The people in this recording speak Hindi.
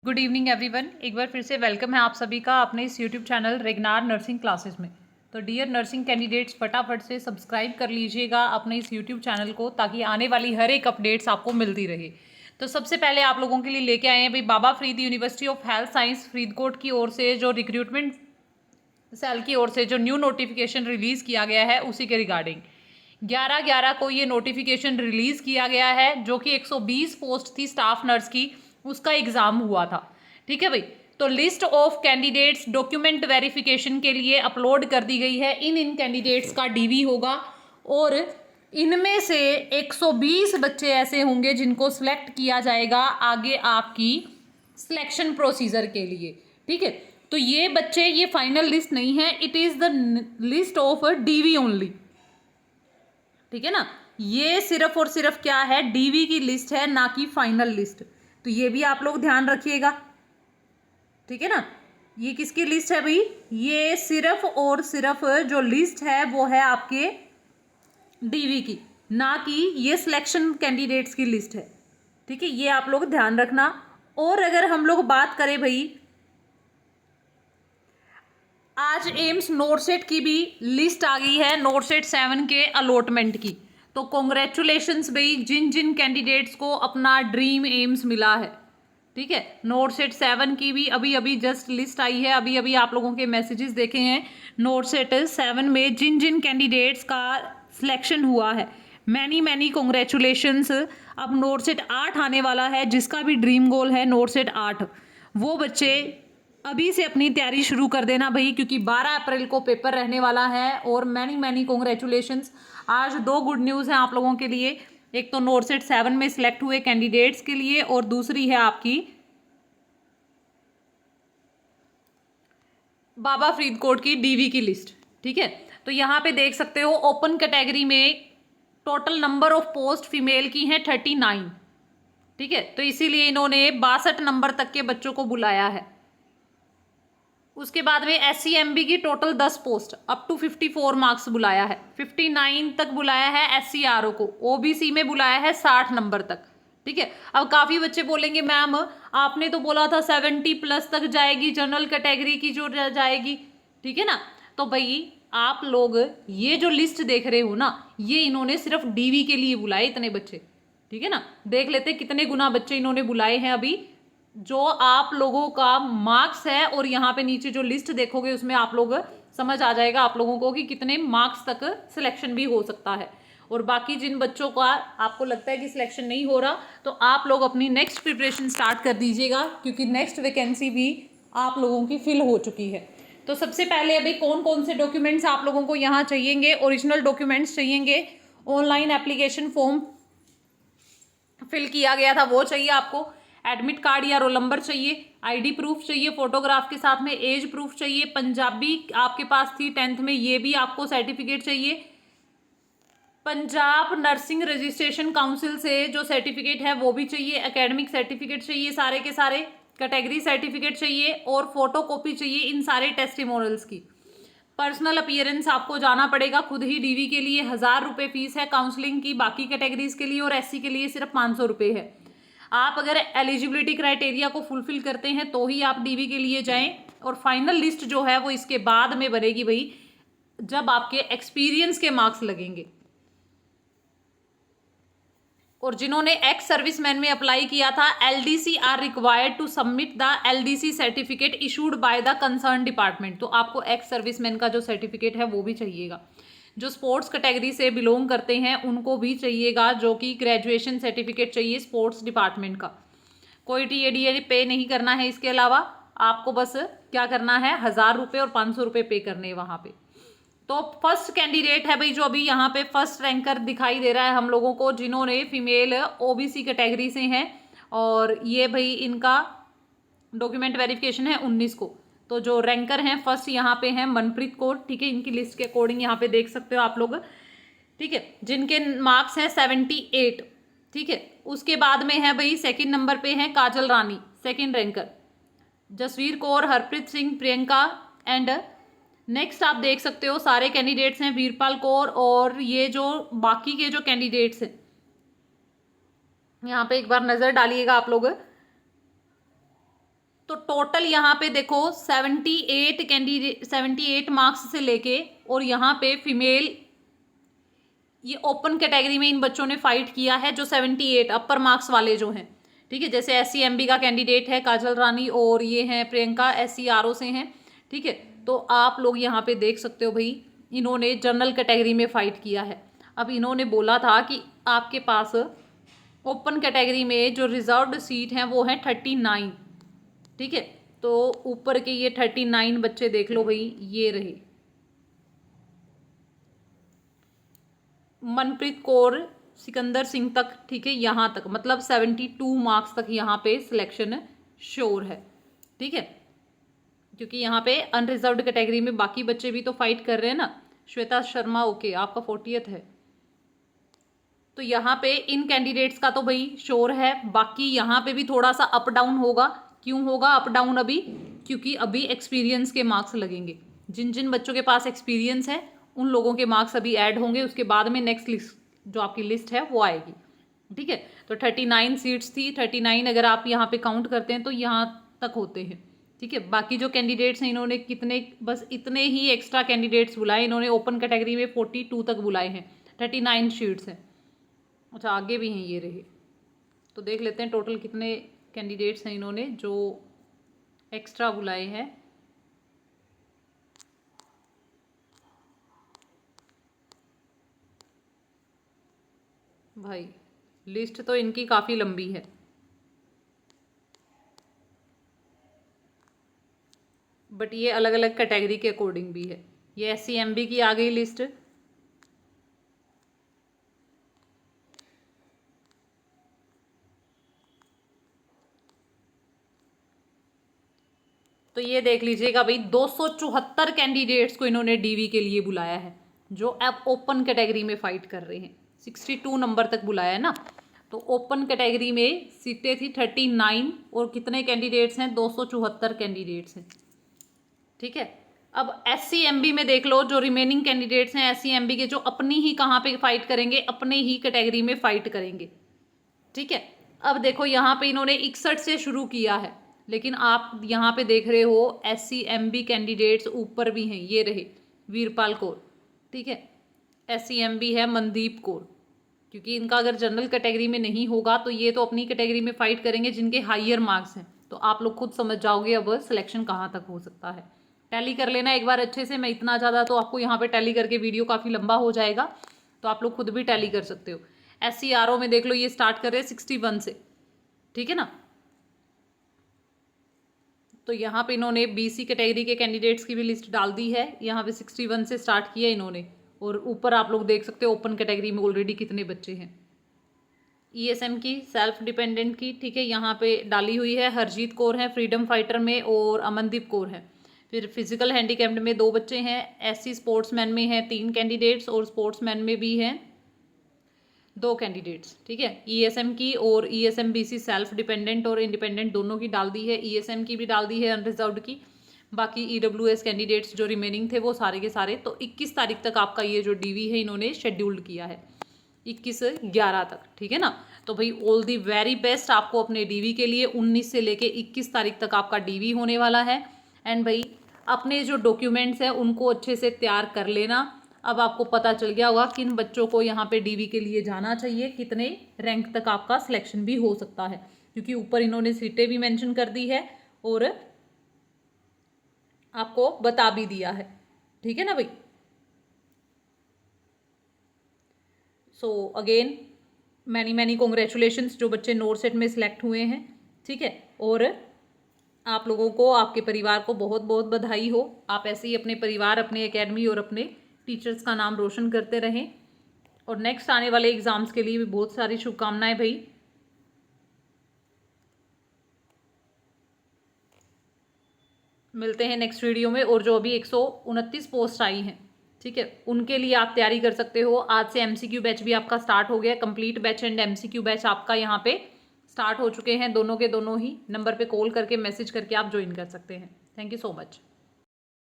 Good evening everyone. एक बार फिर से वेलकम है आप सभी का अपने इस यूट्यूब चैनल रेगनार नर्सिंग क्लासेस में। तो डियर नर्सिंग कैंडिडेट्स, फटाफट से सब्सक्राइब कर लीजिएगा अपने इस यूट्यूब चैनल को, ताकि आने वाली हर एक अपडेट्स आपको मिलती रहे। तो सबसे पहले आप लोगों के लिए लेके आए हैं भाई Baba Farid university of health science Faridkot की ओर से जो रिक्रूटमेंट सेल की ओर से जो न्यू नोटिफिकेशन रिलीज़ किया गया है उसी के रिगार्डिंग 11/11 को ये नोटिफिकेशन रिलीज़ किया गया है, जो कि 120 पोस्ट थी स्टाफ नर्स की, उसका एग्ज़ाम हुआ था। ठीक है भाई। तो list of candidates document verification के लिए अपलोड कर दी गई है। इन कैंडिडेट्स का डीवी होगा और इनमें से 120 बच्चे ऐसे होंगे जिनको सिलेक्ट किया जाएगा आगे आपकी सिलेक्शन प्रोसीजर के लिए। ठीक है। तो ये बच्चे, ये फाइनल लिस्ट नहीं है, it is the list of DV only. ठीक है ना। ये सिर्फ और सिर्फ क्या है, डीवी की लिस्ट है, ना कि फाइनल लिस्ट। तो ये भी आप लोग ध्यान रखिएगा। ठीक है ना। ये किसकी लिस्ट है भाई, ये सिर्फ और सिर्फ जो लिस्ट है वो है आपके डीवी की, ना कि ये सिलेक्शन कैंडिडेट्स की लिस्ट है। ठीक है, ये आप लोग ध्यान रखना। और अगर हम लोग बात करें भाई, आज एम्स नोटसेट की भी लिस्ट आ गई है, नोटसेट 7 के अलॉटमेंट की। तो कॉन्ग्रेचुलेशंस भाई जिन जिन कैंडिडेट्स को अपना ड्रीम एम्स मिला है। ठीक है, नोटसेट 7 की भी अभी अभी जस्ट लिस्ट आई है, अभी अभी आप लोगों के मैसेजेस देखे हैं। नोटसेट 7 में जिन जिन कैंडिडेट्स का सिलेक्शन हुआ है, मैनी मैनी कॉन्ग्रेचुलेशंस। अब नोटसेट 8 आने वाला है, जिसका भी ड्रीम गोल है नोटसेट 8, वो बच्चे अभी से अपनी तैयारी शुरू कर देना भाई, क्योंकि 12 अप्रैल को पेपर रहने वाला है। और मैनी मैनी कॉन्ग्रेचुलेशंस। आज 2 गुड न्यूज़ हैं आप लोगों के लिए। एक तो नोटसेट 7 में सिलेक्ट हुए कैंडिडेट्स के लिए, और दूसरी है आपकी बाबा फरीदकोट की डीवी की लिस्ट। ठीक है। तो यहाँ पे देख सकते हो ओपन कैटेगरी में total number of post female की हैं 39। ठीक है। तो इसीलिए इन्होंने 62 नंबर तक के बच्चों को बुलाया है। उसके बाद में SCMB की total 10 post up to 54 marks बुलाया है, 59 तक बुलाया है SCRO को, OBC में बुलाया है 60 नंबर तक। ठीक है। अब काफ़ी बच्चे बोलेंगे मैम आपने तो बोला था 70 प्लस तक जाएगी जनरल कैटेगरी की जो जाएगी। ठीक है ना। तो भाई आप लोग ये जो लिस्ट देख रहे हो ना, ये इन्होंने सिर्फ डीवी के लिए बुलाए इतने बच्चे। ठीक है ना। देख लेते कितने गुना बच्चे इन्होंने बुलाए हैं अभी। जो आप लोगों का मार्क्स है और यहाँ पे नीचे जो लिस्ट देखोगे उसमें आप लोग समझ आ जाएगा आप लोगों को कि कितने मार्क्स तक सिलेक्शन भी हो सकता है। और बाकी जिन बच्चों का आपको लगता है कि सिलेक्शन नहीं हो रहा, तो आप लोग अपनी नेक्स्ट प्रिपरेशन स्टार्ट कर दीजिएगा, क्योंकि नेक्स्ट वैकेंसी भी आप लोगों की फिल हो चुकी है। तो सबसे पहले अभी कौन कौन से डॉक्यूमेंट्स आप लोगों को यहाँ चाहिएंगे, ओरिजिनल डॉक्यूमेंट्स चाहिएंगे। ऑनलाइन एप्लीकेशन फॉर्म फिल किया गया था वो चाहिए आपको, एडमिट कार्ड या रोल नंबर चाहिए, आईडी प्रूफ चाहिए, फोटोग्राफ के साथ में एज प्रूफ चाहिए, पंजाबी आपके पास थी 10th में, ये भी आपको सर्टिफिकेट चाहिए। पंजाब नर्सिंग रजिस्ट्रेशन काउंसिल से जो सर्टिफिकेट है वो भी चाहिए, एकेडमिक सर्टिफिकेट चाहिए, सारे के सारे कैटेगरी सर्टिफिकेट चाहिए, और फोटो कॉपी चाहिए इन सारे टेस्टिमोनियल्स की। पर्सनल अपीयरेंस आपको जाना पड़ेगा खुद ही। डीवी के लिए 1000 रुपये फीस है काउंसलिंग की, बाकी कैटेगरीज के लिए और SC के लिए सिर्फ 500 रुपये है। आप अगर एलिजिबिलिटी क्राइटेरिया को फुलफिल करते हैं तो ही आप डीवी के लिए जाएं। और फाइनल लिस्ट जो है वो इसके बाद में बनेगी भाई, जब आपके एक्सपीरियंस के मार्क्स लगेंगे। और जिन्होंने एक्स सर्विसमैन में अप्लाई किया था, LDC are required to submit the LDC certificate issued by the concern department. तो आपको एक्स सर्विसमैन का जो सर्टिफिकेट है वो भी चाहिएगा। जो स्पोर्ट्स कैटेगरी से बिलोंग करते हैं उनको भी चाहिएगा, जो कि ग्रेजुएशन सर्टिफिकेट चाहिए स्पोर्ट्स डिपार्टमेंट का। कोई TADA पे नहीं करना है। इसके अलावा आपको बस क्या करना है, 1000 रुपये और 500 रुपये पे करने हैं वहाँ पे। तो फर्स्ट कैंडिडेट है भाई जो अभी यहाँ पे फर्स्ट रैंकर दिखाई दे रहा है हम लोगों को, जिन्होंने फीमेल OBC कैटेगरी से हैं, और ये भाई इनका डॉक्यूमेंट वेरिफिकेशन है 19 को। तो जो रैंकर हैं फर्स्ट यहाँ पे हैं मनप्रीत कौर। ठीक है, इनकी लिस्ट के अकॉर्डिंग यहाँ पे देख सकते हो आप लोग। ठीक है, जिनके मार्क्स हैं 78। ठीक है, उसके बाद में है भाई सेकंड नंबर पे हैं Kajal Rani, second ranker, Jasveer Kaur, Harpreet Singh, Priyanka, and next आप देख सकते हो सारे कैंडिडेट्स हैं वीरपाल कौर। और ये जो बाकी के जो कैंडिडेट्स हैं यहाँ पे एक बार नज़र डालिएगा आप लोग। तो टोटल यहाँ पे देखो 78 मार्क्स से लेके, और यहाँ पे फीमेल ये ओपन कैटेगरी में इन बच्चों ने फाइट किया है, जो 78 अपर मार्क्स वाले जो हैं, ठीक है। जैसे SCMB का कैंडिडेट है काजल रानी, और ये हैं प्रियंका SCRO से हैं, ठीक है। तो आप लोग यहाँ पे देख सकते हो भाई, इन्होंने जनरल कैटेगरी में फाइट किया है। अब इन्होंने बोला था कि आपके पास ओपन कैटेगरी में जो रिजर्व्ड सीट हैं वो हैं 39, ठीक है। तो ऊपर के ये 39 बच्चे देख लो भाई, ये रहे मनप्रीत कौर, सिकंदर सिंह तक, ठीक है, यहाँ तक, मतलब 72 मार्क्स तक यहाँ पे सिलेक्शन श्योर है, ठीक है। क्योंकि यहाँ पे अनरिजर्व्ड कैटेगरी में बाकी बच्चे भी तो फाइट कर रहे हैं ना। श्वेता शर्मा ओके, आपका 40th है, तो यहाँ पे इन कैंडिडेट्स का तो भाई श्योर है। बाकी यहाँ पे भी थोड़ा सा अप डाउन होगा। क्यों होगा अप डाउन अभी? क्योंकि अभी एक्सपीरियंस के मार्क्स लगेंगे। जिन जिन बच्चों के पास एक्सपीरियंस है उन लोगों के मार्क्स अभी ऐड होंगे, उसके बाद में नेक्स्ट लिस्ट जो आपकी लिस्ट है वो आएगी, ठीक है। तो 39 सीट्स थी, 39 अगर आप यहाँ पे काउंट करते हैं तो यहाँ तक होते हैं, ठीक है। बाकी जो कैंडिडेट्स हैं इन्होंने कितने, बस इतने ही एक्स्ट्रा कैंडिडेट्स बुलाए इन्होंने। ओपन कैटेगरी में 42 तक बुलाए हैं, 39 सीट्स हैं। अच्छा आगे भी हैं, ये रहे। तो देख लेते हैं टोटल कितने कैंडिडेट्स हैं इन्होंने जो एक्स्ट्रा बुलाए हैं। भाई लिस्ट तो इनकी काफ़ी लंबी है, बट ये अलग अलग कैटेगरी के अकॉर्डिंग भी है। ये SCMB की आ गई लिस्ट, तो ये देख लीजिएगा भाई 274 कैंडिडेट्स को इन्होंने DV के लिए बुलाया है, जो अब ओपन कैटेगरी में फाइट कर रहे हैं। 62 नंबर तक बुलाया है ना। तो ओपन कैटेगरी में सीटें थी 39 और कितने कैंडिडेट्स हैं? 274 कैंडिडेट्स हैं, ठीक है। अब SCMB में देख लो, जो रिमेनिंग कैंडिडेट्स हैं SCMB के, जो अपनी ही कहाँ पे फाइट करेंगे, अपने ही कैटेगरी में फाइट करेंगे, ठीक है। अब देखो यहाँ पे इन्होंने 61 से शुरू किया है, लेकिन आप यहाँ पे देख रहे हो SCMB कैंडिडेट्स ऊपर भी हैं, ये रहे वीरपाल कौर, ठीक है। SCMB है मनदीप कौर, क्योंकि इनका अगर जनरल कैटेगरी में नहीं होगा तो ये तो अपनी कैटेगरी में फाइट करेंगे जिनके हायर मार्क्स हैं। तो आप लोग खुद समझ जाओगे अब सिलेक्शन कहाँ तक हो सकता है। टैली कर लेना एक बार अच्छे से। मैं इतना ज़्यादा तो आपको यहाँ पे टैली करके वीडियो काफ़ी लंबा हो जाएगा, तो आप लोग खुद भी टैली कर सकते हो। SCRO में देख लो, ये स्टार्ट कर रहे हैं 61 से, ठीक है ना। तो यहाँ पे इन्होंने BC कैटेगरी के कैंडिडेट्स की भी लिस्ट डाल दी है। यहाँ पे 61 से स्टार्ट किया इन्होंने, और ऊपर आप लोग देख सकते हो ओपन कैटेगरी में ऑलरेडी कितने बच्चे हैं। ESM की, सेल्फ डिपेंडेंट की, ठीक है, यहाँ पे डाली हुई है। हरजीत कौर है फ्रीडम फाइटर में, और अमनदीप कौर है। फिर फिजिकल हैंडीकैप्ड में 2 बच्चे हैं। SC स्पोर्ट्समैन में हैं 3 कैंडिडेट्स, और स्पोर्ट्समैन में भी हैं 2 कैंडिडेट्स, ठीक है। ESM की और ESM BC सेल्फ डिपेंडेंट और इंडिपेंडेंट दोनों की डाल दी है। ESM की भी डाल दी है अनरिजर्व्ड की। बाकी EWS कैंडिडेट्स जो रिमेनिंग थे वो सारे के सारे। तो 21 तारीख तक आपका ये जो DV है इन्होंने शेड्यूल्ड किया है, 21/11 तक, ठीक है ना। तो भाई ऑल दी वेरी बेस्ट आपको अपने DV के लिए। 19 से लेके 21 तारीख तक आपका DV होने वाला है। एंड भाई अपने जो डॉक्यूमेंट्स हैं उनको अच्छे से तैयार कर लेना। अब आपको पता चल गया होगा किन बच्चों को यहाँ पे DV के लिए जाना चाहिए, कितने रैंक तक आपका सिलेक्शन भी हो सकता है, क्योंकि ऊपर इन्होंने सीटें भी मेंशन कर दी है और आपको बता भी दिया है, ठीक है ना भाई। सो अगेन मैनी कॉन्ग्रेचुलेशंस जो बच्चे नोरसेट में सिलेक्ट हुए हैं, ठीक है। और आप लोगों को, आपके परिवार को बहुत बहुत बधाई हो। आप ऐसे ही अपने परिवार, अपने एकेडमी और अपने टीचर्स का नाम रोशन करते रहें, और नेक्स्ट आने वाले एग्जाम्स के लिए भी बहुत सारी शुभकामनाएं भाई। मिलते हैं नेक्स्ट वीडियो में। और जो अभी 129 पोस्ट आई हैं, ठीक है, उनके लिए आप तैयारी कर सकते हो। आज से MCQ बैच भी आपका स्टार्ट हो गया। Complete batch and MCQ batch आपका यहाँ पे स्टार्ट हो चुके हैं, दोनों के दोनों ही। नंबर पे कॉल करके, मैसेज करके आप ज्वाइन कर सकते हैं। Thank you so much.